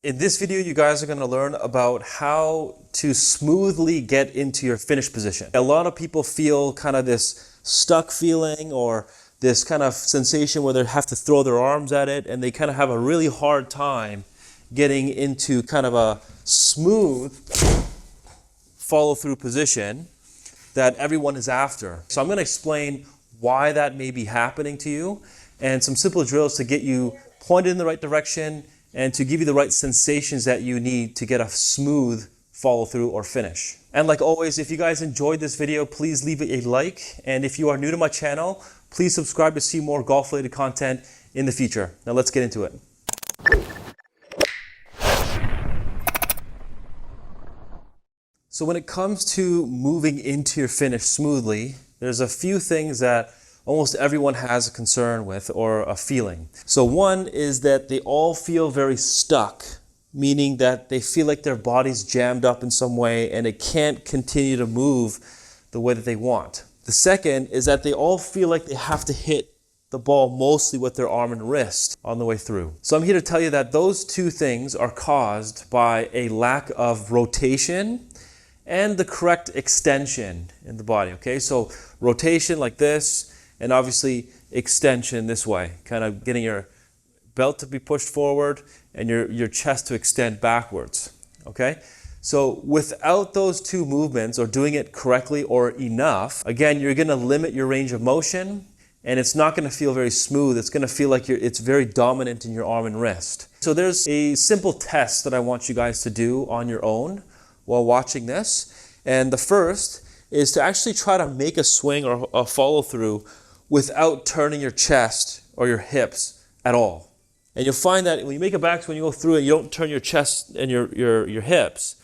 In this video, you guys are going to learn about how to smoothly get into your finish position. A lot of people feel kind of this stuck feeling or this kind of sensation where they have to throw their arms at it, and they kind of have a really hard time getting into kind of a smooth follow-through position that everyone is after. So I'm going to explain why that may be happening to you and some simple drills to get you pointed in the right direction and to give you the right sensations that you need to get a smooth follow through or finish. And like always, if you guys enjoyed this video, please leave it a like. And if you are new to my channel, please subscribe to see more golf related content in the future. Now let's get into it. So when it comes to moving into your finish smoothly, there's a few things that almost everyone has a concern with or a feeling. So one is that they all feel very stuck, meaning that they feel like their body's jammed up in some way and it can't continue to move the way that they want. The second is that they all feel like they have to hit the ball mostly with their arm and wrist on the way through. So I'm here to tell you that those two things are caused by a lack of rotation and the correct extension in the body, okay? So rotation like this, and obviously extension this way, kind of getting your belt to be pushed forward and your chest to extend backwards, okay? So without those two movements or doing it correctly or enough, again, you're gonna limit your range of motion and it's not gonna feel very smooth. It's gonna feel like it's very dominant in your arm and wrist. So there's a simple test that I want you guys to do on your own while watching this. And the first is to actually try to make a swing or a follow through without turning your chest or your hips at all. And you'll find that when you make a backswing, you go through it, you don't turn your chest and your hips,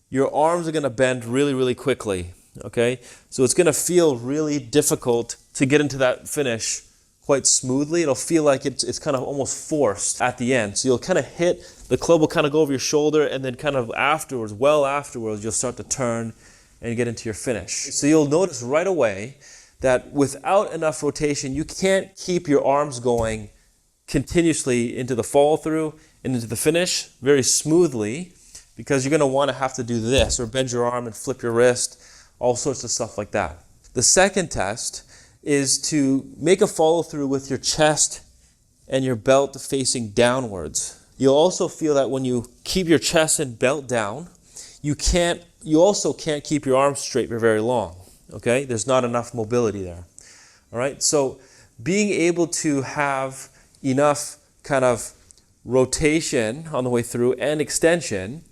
your arms are gonna bend really, really quickly, okay? So it's gonna feel really difficult to get into that finish quite smoothly. It'll feel like it's kind of almost forced at the end. So you'll kind of hit, the club will kind of go over your shoulder, and then kind of afterwards, well afterwards, you'll start to turn and get into your finish. So you'll notice right away that without enough rotation, you can't keep your arms going continuously into the follow through and into the finish very smoothly, because you're gonna wanna have to do this or bend your arm and flip your wrist, all sorts of stuff like that. The second test is to make a follow through with your chest and your belt facing downwards. You'll also feel that when you keep your chest and belt down, you also can't keep your arms straight for very long. Okay, there's not enough mobility there. All right, so being able to have enough kind of rotation on the way through and extension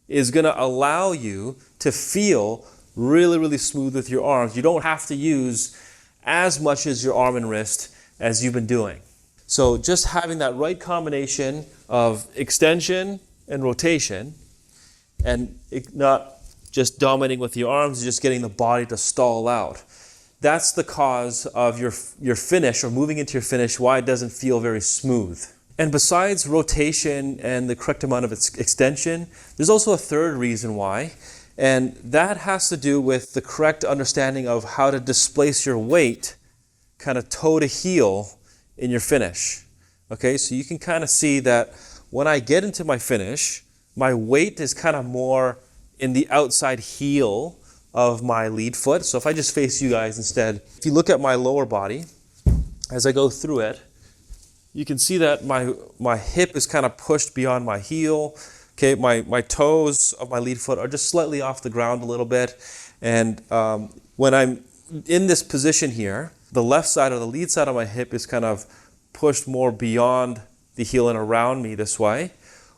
is going to allow you to feel really, really smooth with your arms. You don't have to use as much as your arm and wrist as you've been doing. So just having that right combination of extension and rotation, and not just dominating with your arms, just getting the body to stall out. That's the cause of your finish or moving into your finish, why it doesn't feel very smooth. And besides rotation and the correct amount of extension, there's also a third reason why, and that has to do with the correct understanding of how to displace your weight kind of toe to heel in your finish. Okay, so you can kind of see that when I get into my finish, my weight is kind of more in the outside heel of my lead foot. So if I just face you guys instead, if you look at my lower body, as I go through it, you can see that my hip is kind of pushed beyond my heel. Okay, my toes of my lead foot are just slightly off the ground a little bit. And when I'm in this position here, the left side or the lead side of my hip is kind of pushed more beyond the heel and around me this way.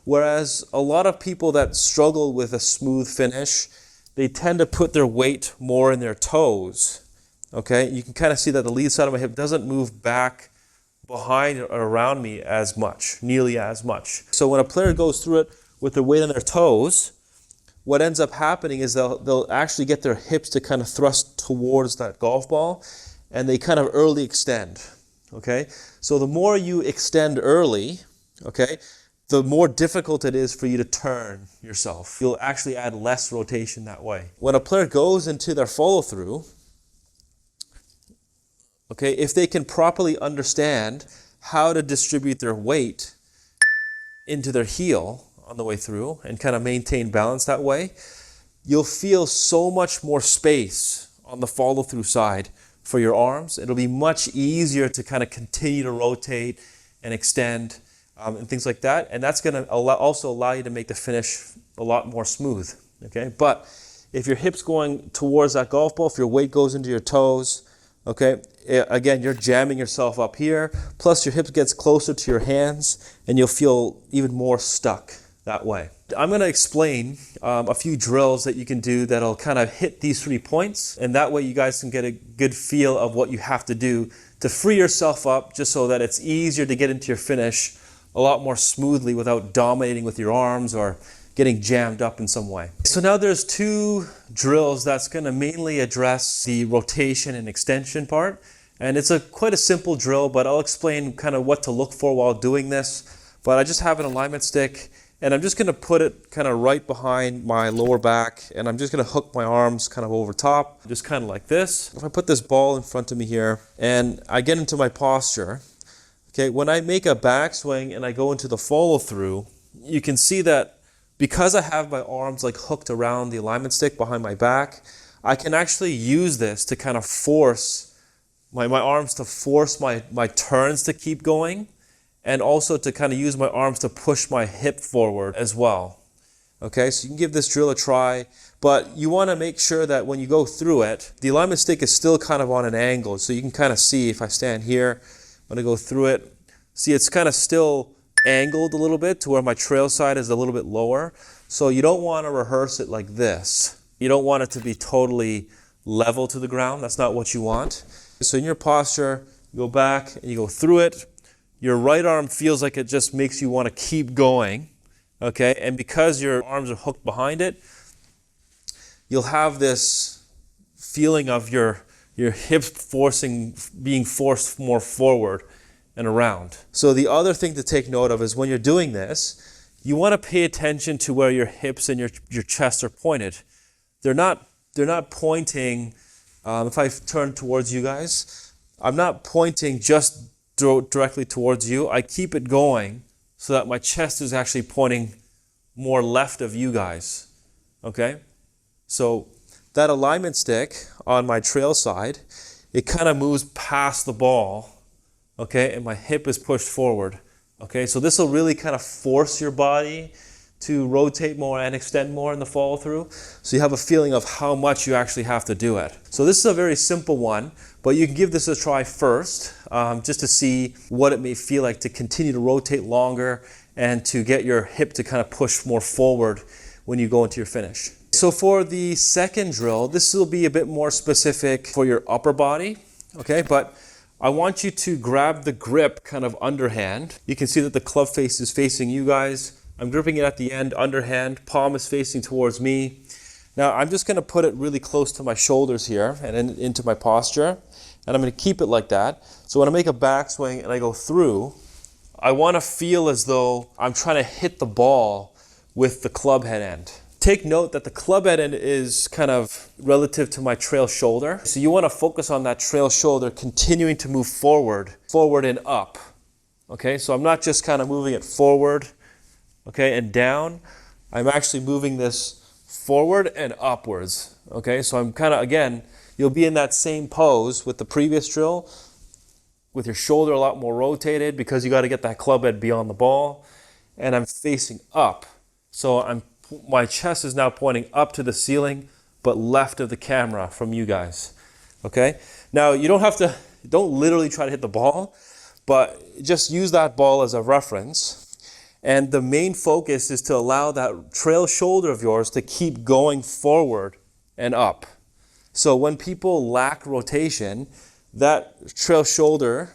Whereas a lot of people that struggle with a smooth finish, they tend to put their weight more in their toes. Okay, you can kind of see that the lead side of my hip doesn't move back behind or around me as much, nearly as much. So when a player goes through it with their weight on their toes, what ends up happening is they'll actually get their hips to kind of thrust towards that golf ball, and they kind of early extend. Okay, so the more you extend early, okay, the more difficult it is for you to turn yourself. You'll actually add less rotation that way. When a player goes into their follow through, okay, if they can properly understand how to distribute their weight into their heel on the way through and kind of maintain balance that way, you'll feel so much more space on the follow through side for your arms. It'll be much easier to kind of continue to rotate and extend and things like that. And that's going to also allow you to make the finish a lot more smooth. Okay, but if your hip's going towards that golf ball, if your weight goes into your toes, okay, again, you're jamming yourself up here. Plus your hips gets closer to your hands and you'll feel even more stuck that way. I'm going to explain a few drills that you can do that'll kind of hit these 3 points, and that way you guys can get a good feel of what you have to do to free yourself up, just so that it's easier to get into your finish a lot more smoothly without dominating with your arms or getting jammed up in some way. So now there's 2 drills that's going to mainly address the rotation and extension part, and it's quite a simple drill, but I'll explain kind of what to look for while doing this. But I just have an alignment stick, and I'm just going to put it kind of right behind my lower back, and I'm just going to hook my arms kind of over top, just kind of like this. If I put this ball in front of me here and I get into my posture, okay, when I make a backswing and I go into the follow through, you can see that because I have my arms like hooked around the alignment stick behind my back, I can actually use this to kind of force my arms to force my turns to keep going, and also to kind of use my arms to push my hip forward as well. Okay, so you can give this drill a try, but you want to make sure that when you go through it, the alignment stick is still kind of on an angle. So you can kind of see, if I stand here, when I go through it, see it's kind of still angled a little bit to where my trail side is a little bit lower. So you don't want to rehearse it like this. You don't want it to be totally level to the ground. That's not what you want. So in your posture, you go back and you go through it. Your right arm feels like it just makes you want to keep going, okay? And because your arms are hooked behind it, you'll have this feeling of your hips being forced more forward and around. So the other thing to take note of is when you're doing this, you want to pay attention to where your hips and your chest are pointed. They're not pointing, if I turn towards you guys, I'm not pointing just directly towards you. I keep it going so that my chest is actually pointing more left of you guys. Okay? So that alignment stick on my trail side, it kind of moves past the ball, okay, and my hip is pushed forward. Okay, so this will really kind of force your body to rotate more and extend more in the follow through, so you have a feeling of how much you actually have to do it. So this is a very simple one, but you can give this a try first, just to see what it may feel like to continue to rotate longer and to get your hip to kind of push more forward when you go into your finish. So for the second drill, this will be a bit more specific for your upper body, okay, but I want you to grab the grip kind of underhand. You can see that the club face is facing you guys. I'm gripping it at the end, underhand, palm is facing towards me. Now I'm just going to put it really close to my shoulders here and into my posture, and I'm going to keep it like that. So when I make a backswing and I go through, I want to feel as though I'm trying to hit the ball with the club head end. Take note that the club head end is kind of relative to my trail shoulder. So you want to focus on that trail shoulder continuing to move forward and up. Okay, so I'm not just kind of moving it forward, okay, and down. I'm actually moving this forward and upwards. Okay, so I'm kind of, again, you'll be in that same pose with the previous drill, with your shoulder a lot more rotated because you got to get that club head beyond the ball, and I'm facing up. So my chest is now pointing up to the ceiling, but left of the camera from you guys. Okay? Now, you don't literally try to hit the ball, but just use that ball as a reference. And the main focus is to allow that trail shoulder of yours to keep going forward and up. So when people lack rotation, that trail shoulder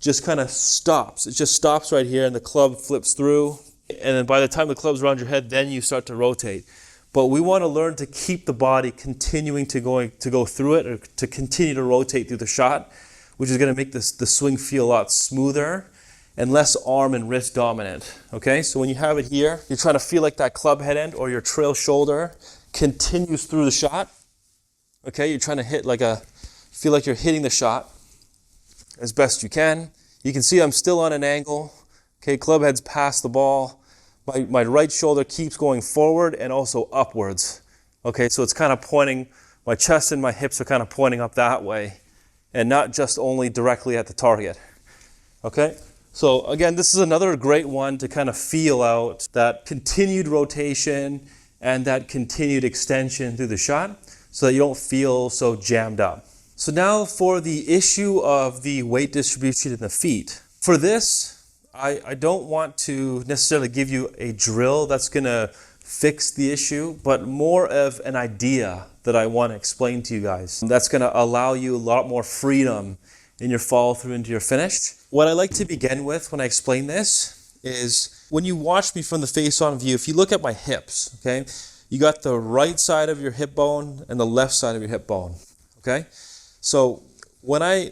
just kind of stops. It just stops right here and the club flips through. And then by the time the club's around your head, then you start to rotate. But we want to learn to keep the body continuing to go through it, or to continue to rotate through the shot, which is going to make the swing feel a lot smoother and less arm and wrist dominant. Okay, so when you have it here, you're trying to feel like that club head end or your trail shoulder continues through the shot. Okay, you're trying to feel like you're hitting the shot as best you can. You can see I'm still on an angle. Okay, club head's past the ball, my right shoulder keeps going forward and also upwards. Okay, so it's kind of pointing, my chest and my hips are kind of pointing up that way and not just only directly at the target. Okay, so again, this is another great one to kind of feel out that continued rotation and that continued extension through the shot so that you don't feel so jammed up. So now for the issue of the weight distribution in the feet. For this, I don't want to necessarily give you a drill that's going to fix the issue, but more of an idea that I want to explain to you guys. That's going to allow you a lot more freedom in your follow through into your finish. What I like to begin with when I explain this is when you watch me from the face-on view, if you look at my hips, okay, you got the right side of your hip bone and the left side of your hip bone, okay? So when I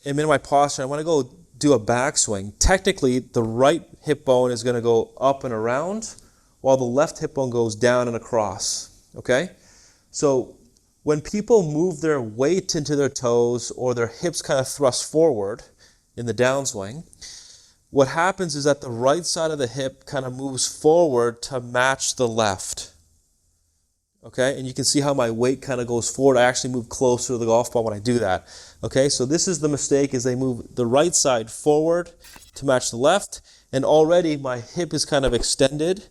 am in my posture, I want to go do a backswing. Technically, the right hip bone is going to go up and around, while the left hip bone goes down and across, okay? So when people move their weight into their toes or their hips kind of thrust forward in the downswing, what happens is that the right side of the hip kind of moves forward to match the left. Okay, and you can see how my weight kind of goes forward. I actually move closer to the golf ball when I do that. Okay, so this is the mistake, is they move the right side forward to match the left, and already my hip is kind of extended,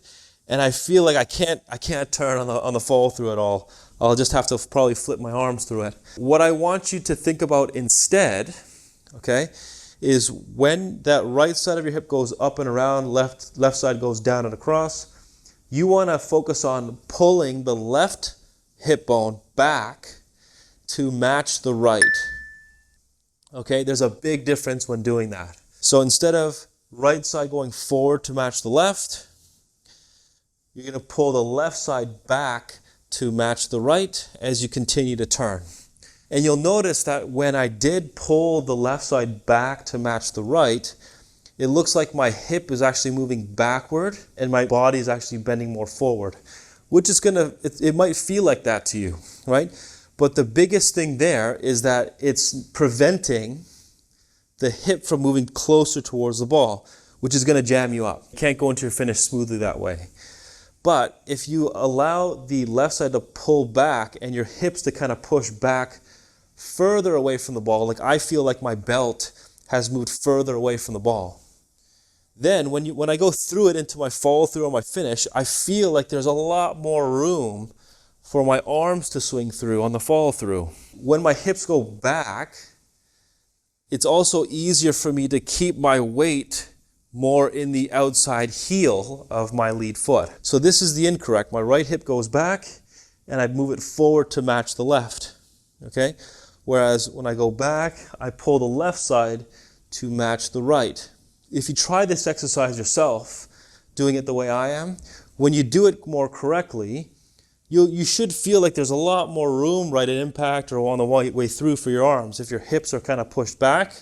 and I feel like I can't turn on the follow through at all. I'll just have to probably flip my arms through it. What I want you to think about instead, okay, is when that right side of your hip goes up and around, left side goes down and across, you want to focus on pulling the left hip bone back to match the right. Okay, there's a big difference when doing that. So instead of right side going forward to match the left, you're going to pull the left side back to match the right as you continue to turn. And you'll notice that when I did pull the left side back to match the right, it looks like my hip is actually moving backward and my body is actually bending more forward, which is it might feel like that to you, right? But the biggest thing there is that it's preventing the hip from moving closer towards the ball, which is going to jam you up. You can't go into your finish smoothly that way. But if you allow the left side to pull back and your hips to kind of push back further away from the ball, like I feel like my belt has moved further away from the ball, then when I go through it into my follow through or my finish, I feel like there's a lot more room for my arms to swing through on the follow through. When my hips go back, it's also easier for me to keep my weight more in the outside heel of my lead foot. So this is the incorrect. My right hip goes back and I move it forward to match the left, okay? Whereas when I go back, I pull the left side to match the right. If you try this exercise yourself, doing it the way I am, when you do it more correctly, you should feel like there's a lot more room right at impact or on the way through for your arms if your hips are kind of pushed back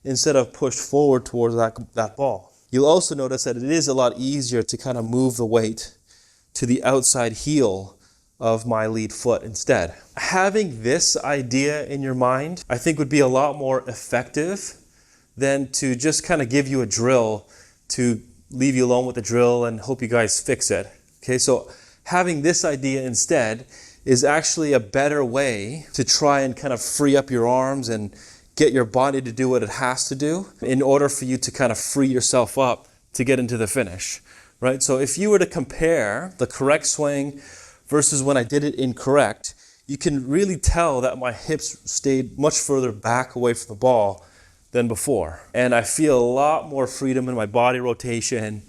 instead of pushed forward towards that ball. You'll also notice that it is a lot easier to kind of move the weight to the outside heel of my lead foot instead. Having this idea in your mind, I think would be a lot more effective than to just kind of give you a drill to leave you alone with the drill and hope you guys fix it. Okay, so having this idea instead is actually a better way to try and kind of free up your arms and get your body to do what it has to do in order for you to kind of free yourself up to get into the finish, right? So if you were to compare the correct swing versus when I did it incorrect, you can really tell that my hips stayed much further back away from the ball than before. And I feel a lot more freedom in my body rotation,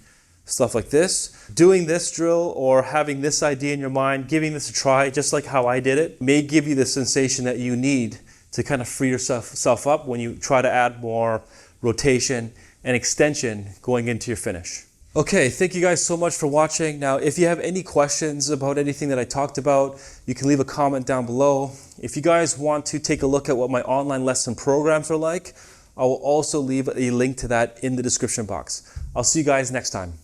stuff like this. Doing this drill or having this idea in your mind, giving this a try, just like how I did it, may give you the sensation that you need to kind of free yourself up when you try to add more rotation and extension going into your finish. Okay, thank you guys so much for watching. Now, if you have any questions about anything that I talked about, you can leave a comment down below. If you guys want to take a look at what my online lesson programs are like, I will also leave a link to that in the description box. I'll see you guys next time.